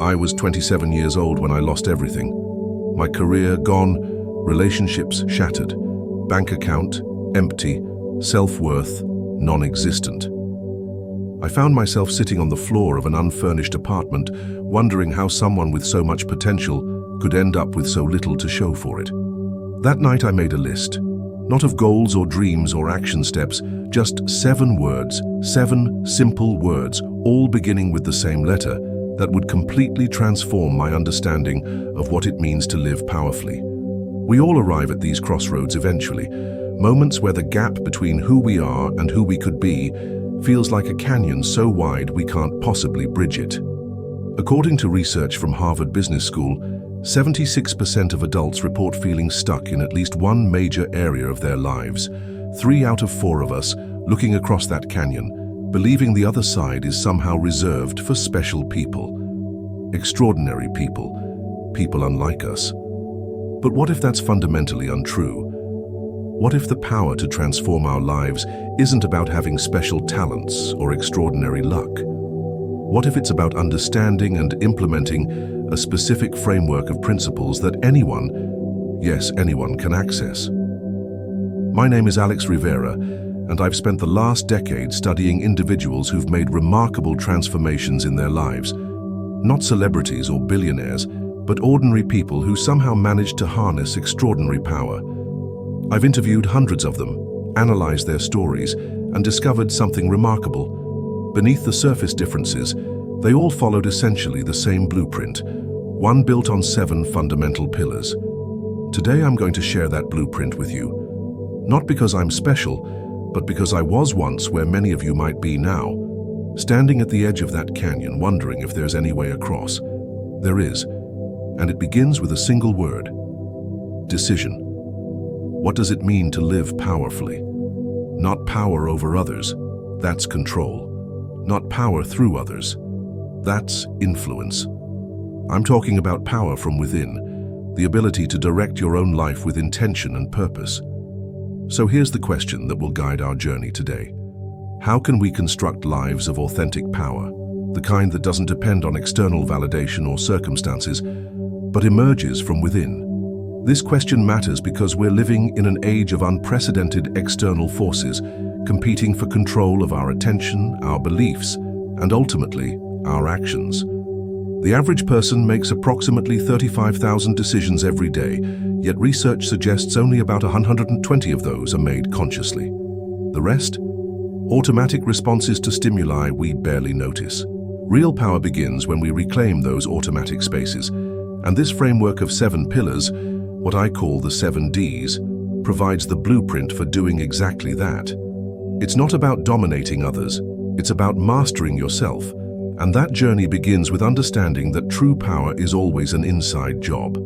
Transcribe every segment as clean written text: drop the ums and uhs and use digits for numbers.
I was 27 years old when I lost everything. My career gone, relationships shattered, bank account empty, self-worth non-existent. I found myself sitting on the floor of an unfurnished apartment, wondering how someone with so much potential could end up with so little to show for it. That night I made a list, not of goals or dreams or action steps, just 7 words, 7 simple words, all beginning with the same letter, that would completely transform my understanding of what it means to live powerfully. We all arrive at these crossroads eventually, moments where the gap between who we are and who we could be feels like a canyon so wide we can't possibly bridge it. According to research from Harvard Business School, 76% of adults report feeling stuck in at least one major area of their lives. 3 out of 4 of us, looking across that canyon, believing the other side is somehow reserved for special people. Extraordinary people, people unlike us. But what if that's fundamentally untrue? What if the power to transform our lives isn't about having special talents or extraordinary luck? What if it's about understanding and implementing a specific framework of principles that anyone, yes, anyone can access? My name is Alex Rivera, and I've spent the last decade studying individuals who've made remarkable transformations in their lives. Not celebrities or billionaires, but ordinary people who somehow managed to harness extraordinary power. I've interviewed hundreds of them, analyzed their stories, and discovered something remarkable. Beneath the surface differences, they all followed essentially the same blueprint, one built on 7 fundamental pillars. Today I'm going to share that blueprint with you. Not because I'm special, but because I was once where many of you might be now, standing at the edge of that canyon wondering if there's any way across. There is, and it begins with a single word: decision. What does it mean to live powerfully? Not power over others, that's control. Not power through others, that's influence. I'm talking about power from within, the ability to direct your own life with intention and purpose. So here's the question that will guide our journey today. How can we construct lives of authentic power, the kind that doesn't depend on external validation or circumstances, but emerges from within? This question matters because we're living in an age of unprecedented external forces, competing for control of our attention, our beliefs, and ultimately, our actions. The average person makes approximately 35,000 decisions every day, yet research suggests only about 120 of those are made consciously. The rest? Automatic responses to stimuli we barely notice. Real power begins when we reclaim those automatic spaces, and this framework of 7 pillars, what I call the 7 Ds, provides the blueprint for doing exactly that. It's not about dominating others, it's about mastering yourself, and that journey begins with understanding that true power is always an inside job.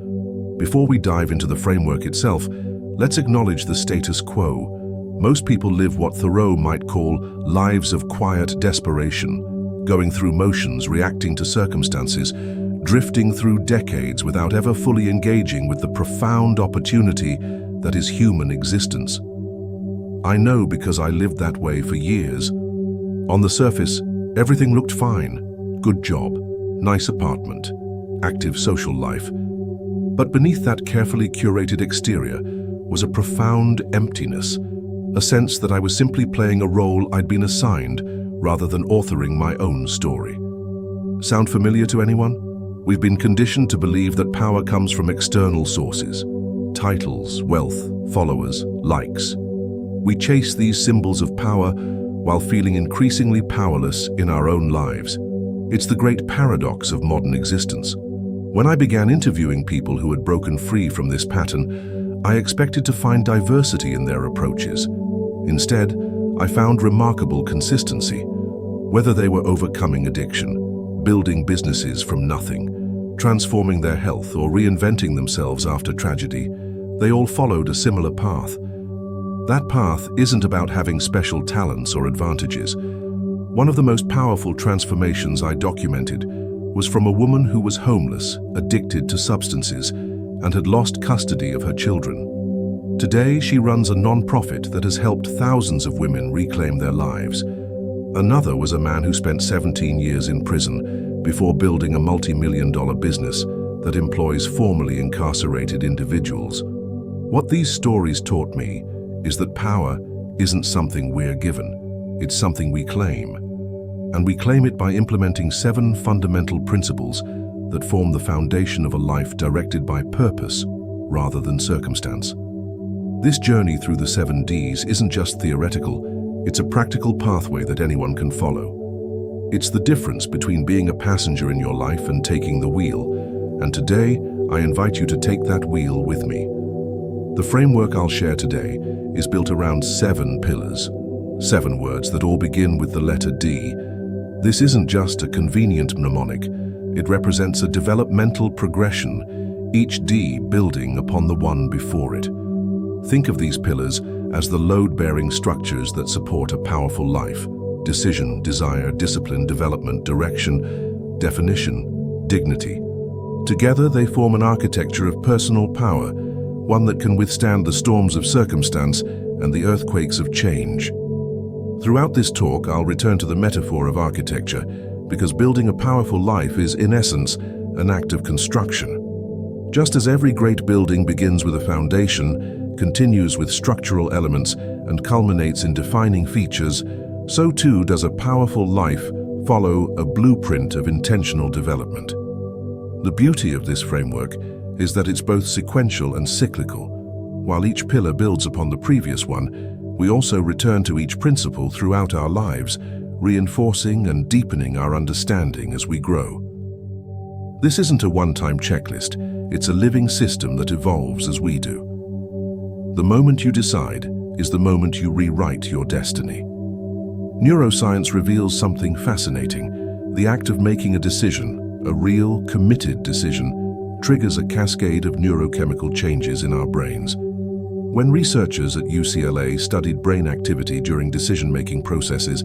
Before we dive into the framework itself, let's acknowledge the status quo. Most people live what Thoreau might call lives of quiet desperation, going through motions, reacting to circumstances, drifting through decades without ever fully engaging with the profound opportunity that is human existence. I know because I lived that way for years. On the surface, everything looked fine. Good job, nice apartment, active social life. But beneath that carefully curated exterior was a profound emptiness, a sense that I was simply playing a role I'd been assigned rather than authoring my own story. Sound familiar to anyone? We've been conditioned to believe that power comes from external sources: titles, wealth, followers, likes. We chase these symbols of power while feeling increasingly powerless in our own lives. It's the great paradox of modern existence. When I began interviewing people who had broken free from this pattern, I expected to find diversity in their approaches. Instead, I found remarkable consistency. Whether they were overcoming addiction, building businesses from nothing, transforming their health, or reinventing themselves after tragedy, they all followed a similar path. That path isn't about having special talents or advantages. One of the most powerful transformations I documented was from a woman who was homeless, addicted to substances, and had lost custody of her children. Today, she runs a non-profit that has helped thousands of women reclaim their lives. Another was a man who spent 17 years in prison before building a multi-million-dollar business that employs formerly incarcerated individuals. What these stories taught me is that power isn't something we're given, it's something we claim. And we claim it by implementing 7 fundamental principles that form the foundation of a life directed by purpose rather than circumstance. This journey through the 7 Ds isn't just theoretical, it's a practical pathway that anyone can follow. It's the difference between being a passenger in your life and taking the wheel, and today I invite you to take that wheel with me. The framework I'll share today is built around 7 pillars, 7 words that all begin with the letter D. This isn't just a convenient mnemonic, it represents a developmental progression, each D building upon the one before it. Think of these pillars as the load-bearing structures that support a powerful life: decision, desire, discipline, development, direction, definition, dignity. Together they form an architecture of personal power, one that can withstand the storms of circumstance and the earthquakes of change. Throughout this talk, I'll return to the metaphor of architecture, because building a powerful life is, in essence, an act of construction. Just as every great building begins with a foundation, continues with structural elements, and culminates in defining features, so too does a powerful life follow a blueprint of intentional development. The beauty of this framework is that it's both sequential and cyclical. While each pillar builds upon the previous one, we also return to each principle throughout our lives, reinforcing and deepening our understanding as we grow. This isn't a one-time checklist, it's a living system that evolves as we do. The moment you decide is the moment you rewrite your destiny. Neuroscience reveals something fascinating. The act of making a decision, a real, committed decision, triggers a cascade of neurochemical changes in our brains. When researchers at UCLA studied brain activity during decision-making processes,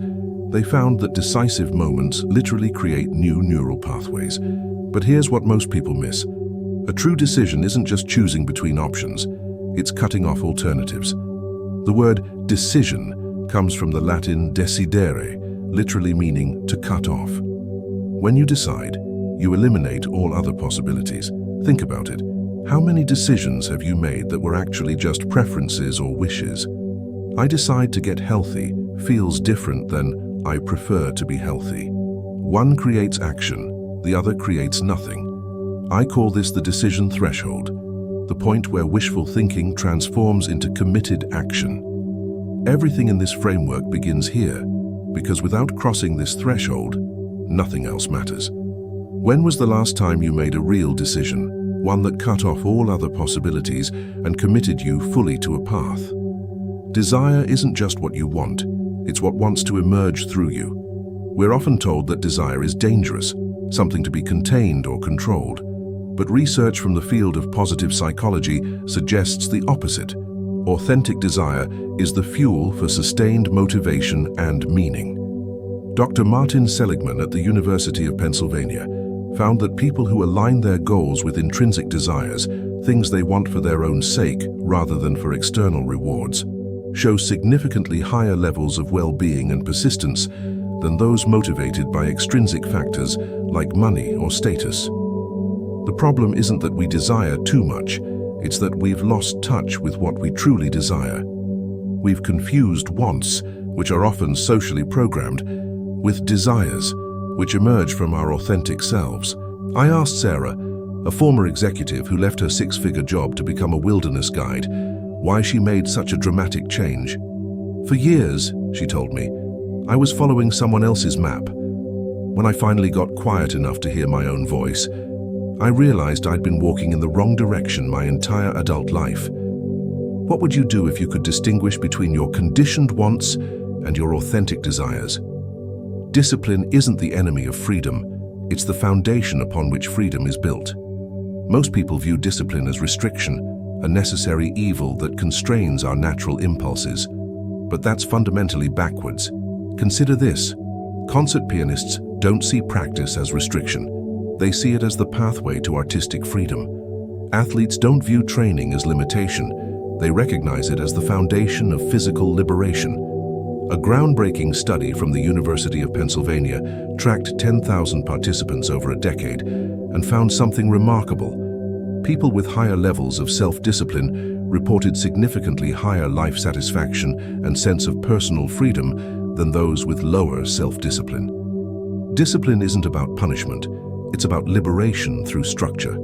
they found that decisive moments literally create new neural pathways. But here's what most people miss. A true decision isn't just choosing between options, it's cutting off alternatives. The word decision comes from the Latin decidere, literally meaning to cut off. When you decide, you eliminate all other possibilities. Think about it. How many decisions have you made that were actually just preferences or wishes? I decide to get healthy feels different than I prefer to be healthy. One creates action, the other creates nothing. I call this the decision threshold, the point where wishful thinking transforms into committed action. Everything in this framework begins here, because without crossing this threshold, nothing else matters. When was the last time you made a real decision? One that cut off all other possibilities and committed you fully to a path. Desire isn't just what you want, it's what wants to emerge through you. We're often told that desire is dangerous, something to be contained or controlled. But research from the field of positive psychology suggests the opposite. Authentic desire is the fuel for sustained motivation and meaning. Dr. Martin Seligman at the University of Pennsylvania found that people who align their goals with intrinsic desires, things they want for their own sake rather than for external rewards, show significantly higher levels of well-being and persistence than those motivated by extrinsic factors like money or status. The problem isn't that we desire too much, it's that we've lost touch with what we truly desire. We've confused wants, which are often socially programmed, with desires, which emerge from our authentic selves. I asked Sarah, a former executive who left her 6-figure job to become a wilderness guide, why she made such a dramatic change. For years, she told me, I was following someone else's map. When I finally got quiet enough to hear my own voice, I realized I'd been walking in the wrong direction my entire adult life. What would you do if you could distinguish between your conditioned wants and your authentic desires? Discipline isn't the enemy of freedom, it's the foundation upon which freedom is built. Most people view discipline as restriction, a necessary evil that constrains our natural impulses. But that's fundamentally backwards. Consider this. Concert pianists don't see practice as restriction. They see it as the pathway to artistic freedom. Athletes don't view training as limitation. They recognize it as the foundation of physical liberation. A groundbreaking study from the University of Pennsylvania tracked 10,000 participants over a decade and found something remarkable. People with higher levels of self-discipline reported significantly higher life satisfaction and sense of personal freedom than those with lower self-discipline. Discipline isn't about punishment, it's about liberation through structure.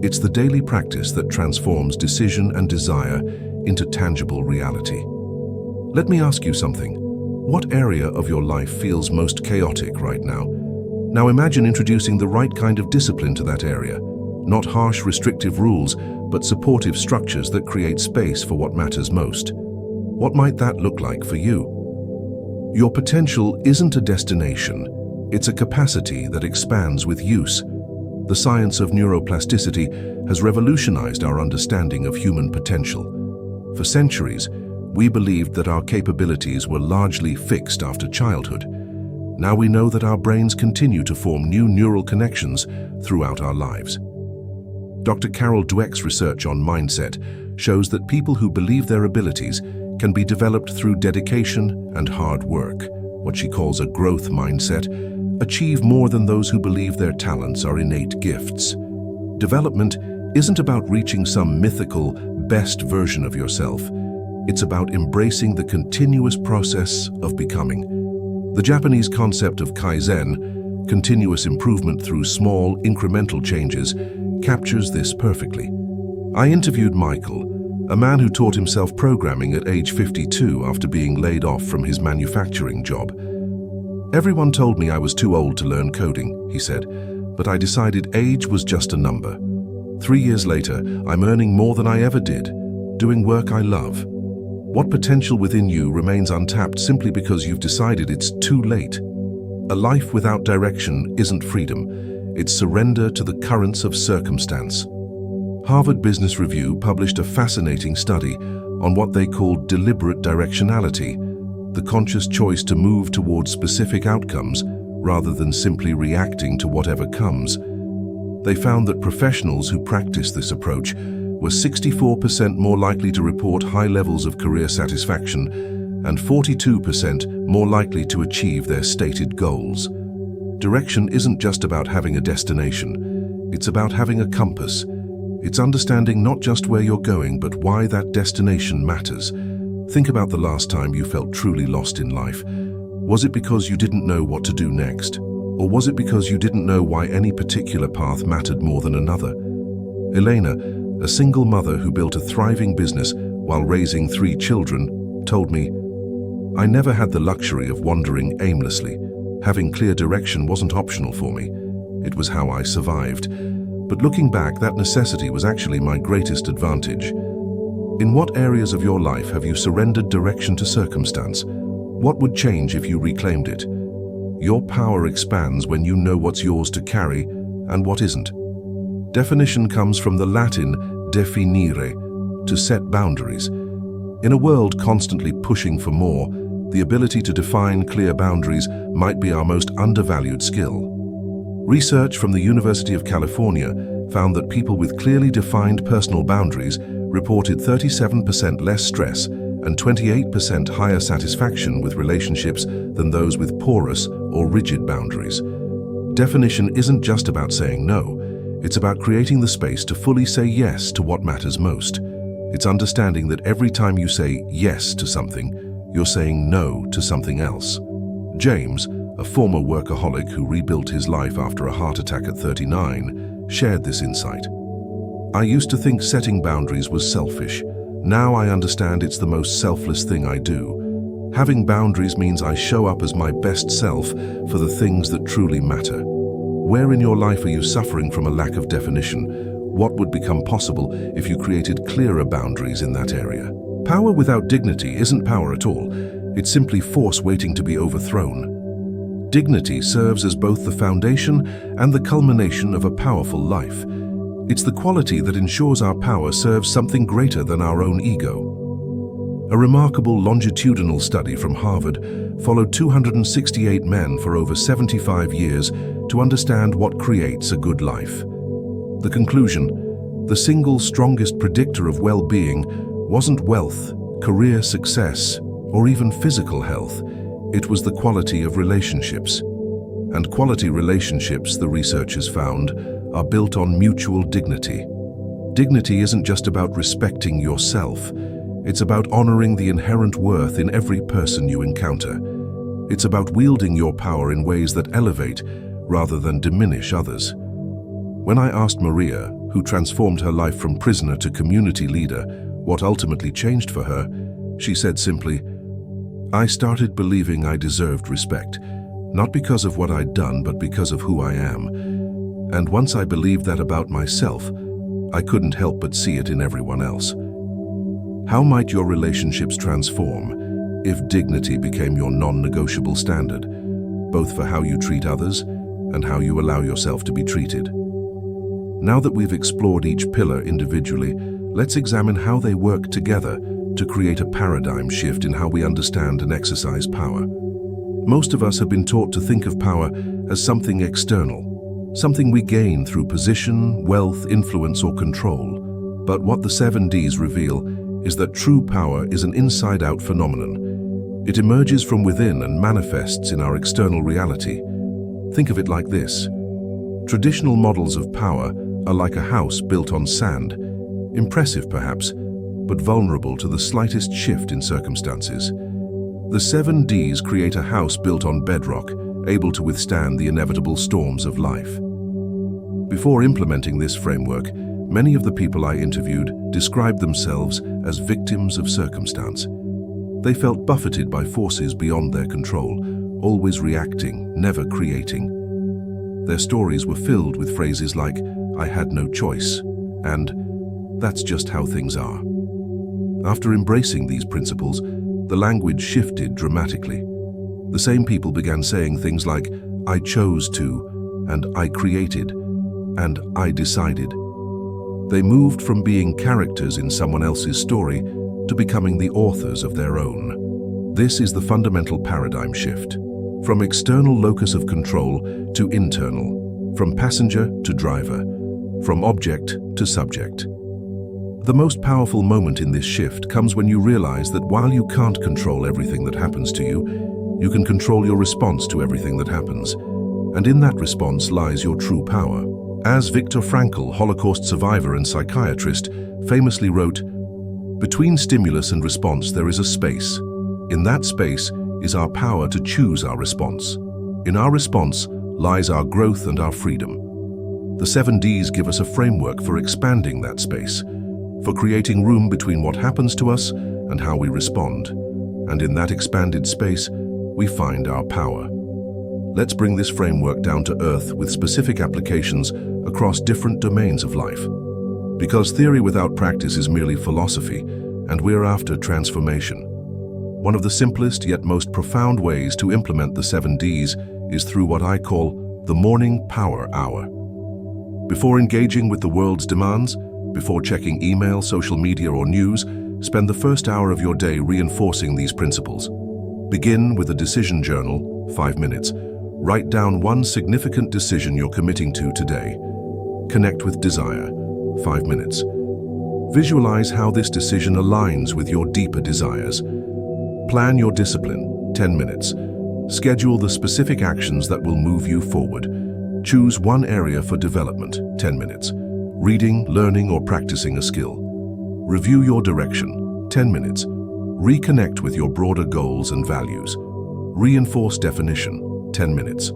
It's the daily practice that transforms decision and desire into tangible reality. Let me ask you something. What area of your life feels most chaotic right now? Now imagine introducing the right kind of discipline to that area. Not harsh, restrictive rules, but supportive structures that create space for what matters most. What might that look like for you? Your potential isn't a destination. It's a capacity that expands with use. The science of neuroplasticity has revolutionized our understanding of human potential. For centuries, we believed that our capabilities were largely fixed after childhood. Now we know that our brains continue to form new neural connections throughout our lives. Dr. Carol Dweck's research on mindset shows that people who believe their abilities can be developed through dedication and hard work, what she calls a growth mindset, achieve more than those who believe their talents are innate gifts. Development isn't about reaching some mythical, best version of yourself. It's about embracing the continuous process of becoming. The Japanese concept of Kaizen, continuous improvement through small, incremental changes, captures this perfectly. I interviewed Michael, a man who taught himself programming at age 52 after being laid off from his manufacturing job. Everyone told me I was too old to learn coding, he said, but I decided age was just a number. 3 years later, I'm earning more than I ever did, doing work I love. What potential within you remains untapped simply because you've decided it's too late? A life without direction isn't freedom. It's surrender to the currents of circumstance. Harvard Business Review published a fascinating study on what they called deliberate directionality, the conscious choice to move towards specific outcomes rather than simply reacting to whatever comes. They found that professionals who practice this approach were 64% more likely to report high levels of career satisfaction and 42% more likely to achieve their stated goals. Direction isn't just about having a destination, it's about having a compass. It's understanding not just where you're going, but why that destination matters. Think about the last time you felt truly lost in life. Was it because you didn't know what to do next? Or was it because you didn't know why any particular path mattered more than another? Elena, a single mother who built a thriving business while raising 3 children, told me, "I never had the luxury of wandering aimlessly. Having clear direction wasn't optional for me. It was how I survived. But looking back, that necessity was actually my greatest advantage." In what areas of your life have you surrendered direction to circumstance? What would change if you reclaimed it? Your power expands when you know what's yours to carry and what isn't. Definition comes from the Latin definire, to set boundaries. In a world constantly pushing for more, the ability to define clear boundaries might be our most undervalued skill. Research from the University of California found that people with clearly defined personal boundaries reported 37% less stress and 28% higher satisfaction with relationships than those with porous or rigid boundaries. Definition isn't just about saying no. It's about creating the space to fully say yes to what matters most. It's understanding that every time you say yes to something, you're saying no to something else. James, a former workaholic who rebuilt his life after a heart attack at 39, shared this insight. "I used to think setting boundaries was selfish. Now I understand it's the most selfless thing I do. Having boundaries means I show up as my best self for the things that truly matter." Where in your life are you suffering from a lack of definition? What would become possible if you created clearer boundaries in that area? Power without dignity isn't power at all. It's simply force waiting to be overthrown. Dignity serves as both the foundation and the culmination of a powerful life. It's the quality that ensures our power serves something greater than our own ego. A remarkable longitudinal study from Harvard followed 268 men for over 75 years to understand what creates a good life. The conclusion: the single strongest predictor of well-being wasn't wealth, career success, or even physical health. It was the quality of relationships. And quality relationships, the researchers found, are built on mutual dignity. Dignity isn't just about respecting yourself. It's about honoring the inherent worth in every person you encounter. It's about wielding your power in ways that elevate rather than diminish others. When I asked Maria, who transformed her life from prisoner to community leader, what ultimately changed for her, she said simply, "I started believing I deserved respect, not because of what I'd done, but because of who I am. And once I believed that about myself, I couldn't help but see it in everyone else." How might your relationships transform if dignity became your non-negotiable standard, both for how you treat others and how you allow yourself to be treated? Now that we've explored each pillar individually, let's examine how they work together to create a paradigm shift in how we understand and exercise power. Most of us have been taught to think of power as something external, something we gain through position, wealth, influence, or control. But what the 7Ds reveal is that true power is an inside-out phenomenon. It emerges from within and manifests in our external reality. Think of it like this. Traditional models of power are like a house built on sand, impressive perhaps, but vulnerable to the slightest shift in circumstances. The 7Ds create a house built on bedrock, able to withstand the inevitable storms of life. Before implementing this framework, many of the people I interviewed described themselves as victims of circumstance. They felt buffeted by forces beyond their control, always reacting, never creating. Their stories were filled with phrases like, "I had no choice," and "that's just how things are." After embracing these principles, the language shifted dramatically. The same people began saying things like, "I chose to," and "I created," and "I decided." They moved from being characters in someone else's story to becoming the authors of their own. This is the fundamental paradigm shift. From external locus of control to internal, from passenger to driver, from object to subject. The most powerful moment in this shift comes when you realize that while you can't control everything that happens to you, you can control your response to everything that happens. And in that response lies your true power. As Viktor Frankl, Holocaust survivor and psychiatrist, famously wrote, "Between stimulus and response there is a space. In that space is our power to choose our response. In our response lies our growth and our freedom." The 7Ds give us a framework for expanding that space, for creating room between what happens to us and how we respond. And in that expanded space, we find our power. Let's bring this framework down to earth with specific applications across different domains of life. Because theory without practice is merely philosophy, and we're after transformation. One of the simplest yet most profound ways to implement the 7Ds is through what I call the morning power hour. Before engaging with the world's demands, before checking email, social media, or news, spend the first hour of your day reinforcing these principles. Begin with a decision journal, 5 minutes. Write down one significant decision you're committing to today. Connect with desire, 5 minutes. Visualize how this decision aligns with your deeper desires. Plan your discipline, 10 minutes. Schedule the specific actions that will move you forward. Choose one area for development, 10 minutes. Reading, learning, or practicing a skill. Review your direction, 10 minutes. Reconnect with your broader goals and values. Reinforce definition, 10 minutes.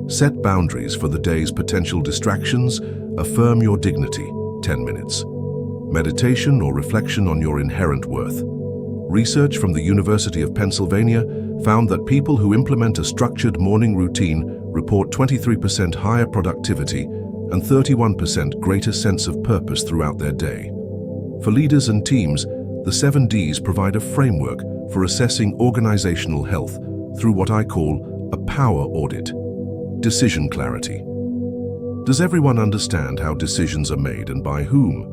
Set boundaries for the day's potential distractions. Affirm your dignity, 10 minutes. Meditation or reflection on your inherent worth. Research from the University of Pennsylvania found that people who implement a structured morning routine report 23% higher productivity and 31% greater sense of purpose throughout their day. For leaders and teams, the 7Ds provide a framework for assessing organizational health through what I call a power audit. Decision clarity. Does everyone understand how decisions are made and by whom?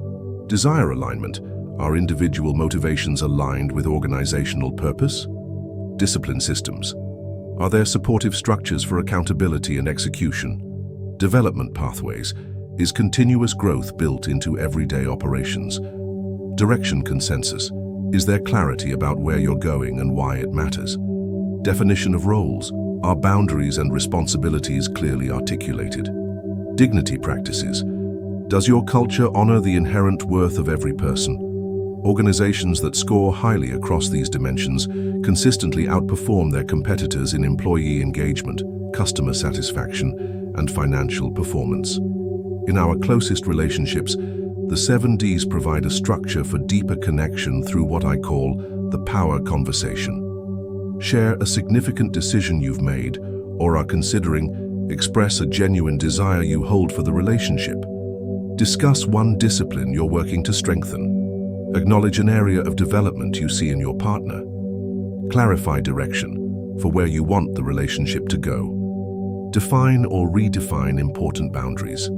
Desire alignment. Are individual motivations aligned with organizational purpose? Discipline systems. Are there supportive structures for accountability and execution? Development pathways. Is continuous growth built into everyday operations? Direction consensus. Is there clarity about where you're going and why it matters? Definition of roles. Are boundaries and responsibilities clearly articulated? Dignity practices. Does your culture honor the inherent worth of every person? Organizations that score highly across these dimensions consistently outperform their competitors in employee engagement, customer satisfaction, and financial performance. In our closest relationships, the 7Ds provide a structure for deeper connection through what I call the power conversation. Share a significant decision you've made or are considering. Express a genuine desire you hold for the relationship. Discuss one discipline you're working to strengthen. Acknowledge an area of development you see in your partner. Clarify direction for where you want the relationship to go. Define or redefine important boundaries.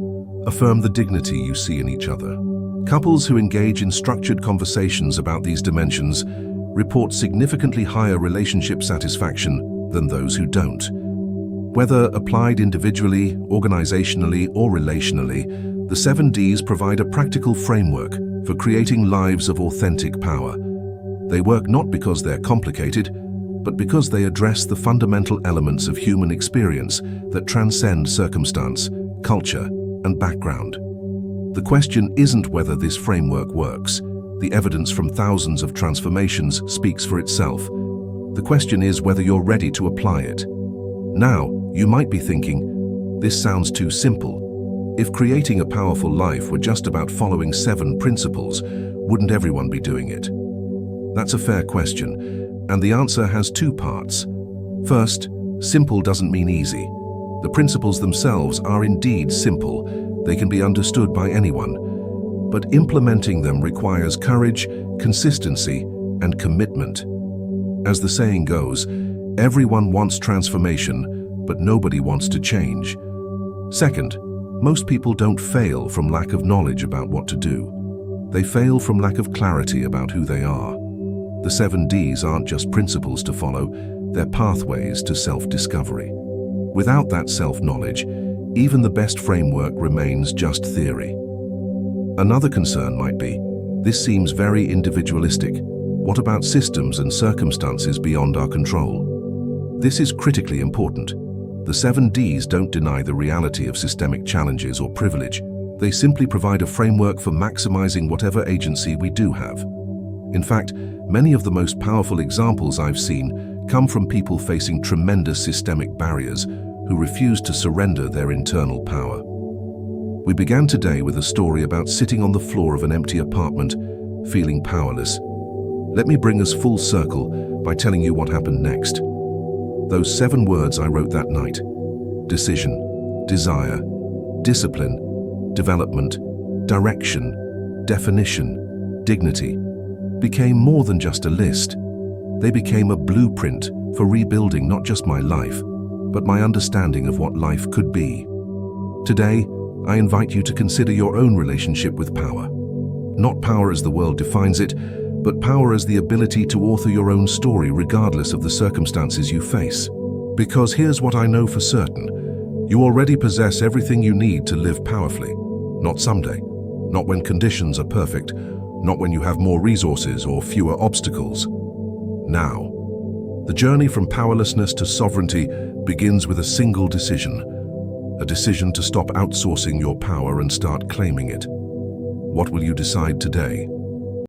Affirm the dignity you see in each other. Couples who engage in structured conversations about these dimensions report significantly higher relationship satisfaction than those who don't. Whether applied individually, organizationally, or relationally, the 7Ds provide a practical framework for creating lives of authentic power. They work not because they're complicated, but because they address the fundamental elements of human experience that transcend circumstance, culture, and background. The question isn't whether this framework works. The evidence from thousands of transformations speaks for itself. The question is whether you're ready to apply it. Now, you might be thinking, this sounds too simple. If creating a powerful life were just about following 7 principles, wouldn't everyone be doing it? That's a fair question, and the answer has 2 parts. First, simple doesn't mean easy. The principles themselves are indeed simple. They can be understood by anyone. But implementing them requires courage, consistency, and commitment. As the saying goes, everyone wants transformation, but nobody wants to change. Second, most people don't fail from lack of knowledge about what to do. They fail from lack of clarity about who they are. The 7Ds aren't just principles to follow, they're pathways to self-discovery. Without that self-knowledge, even the best framework remains just theory. Another concern might be, this seems very individualistic. What about systems and circumstances beyond our control? This is critically important. The 7Ds don't deny the reality of systemic challenges or privilege. They simply provide a framework for maximizing whatever agency we do have. In fact, many of the most powerful examples I've seen come from people facing tremendous systemic barriers who refuse to surrender their internal power. We began today with a story about sitting on the floor of an empty apartment, feeling powerless. Let me bring us full circle by telling you what happened next. Those 7 words I wrote that night: decision, desire, discipline, development, direction, definition, dignity, became more than just a list. They became a blueprint for rebuilding not just my life, but my understanding of what life could be. Today, I invite you to consider your own relationship with power. Not power as the world defines it, but power as the ability to author your own story regardless of the circumstances you face. Because here's what I know for certain: you already possess everything you need to live powerfully. Not someday, not when conditions are perfect, not when you have more resources or fewer obstacles. Now. The journey from powerlessness to sovereignty begins with a single decision. A decision to stop outsourcing your power and start claiming it. What will you decide today?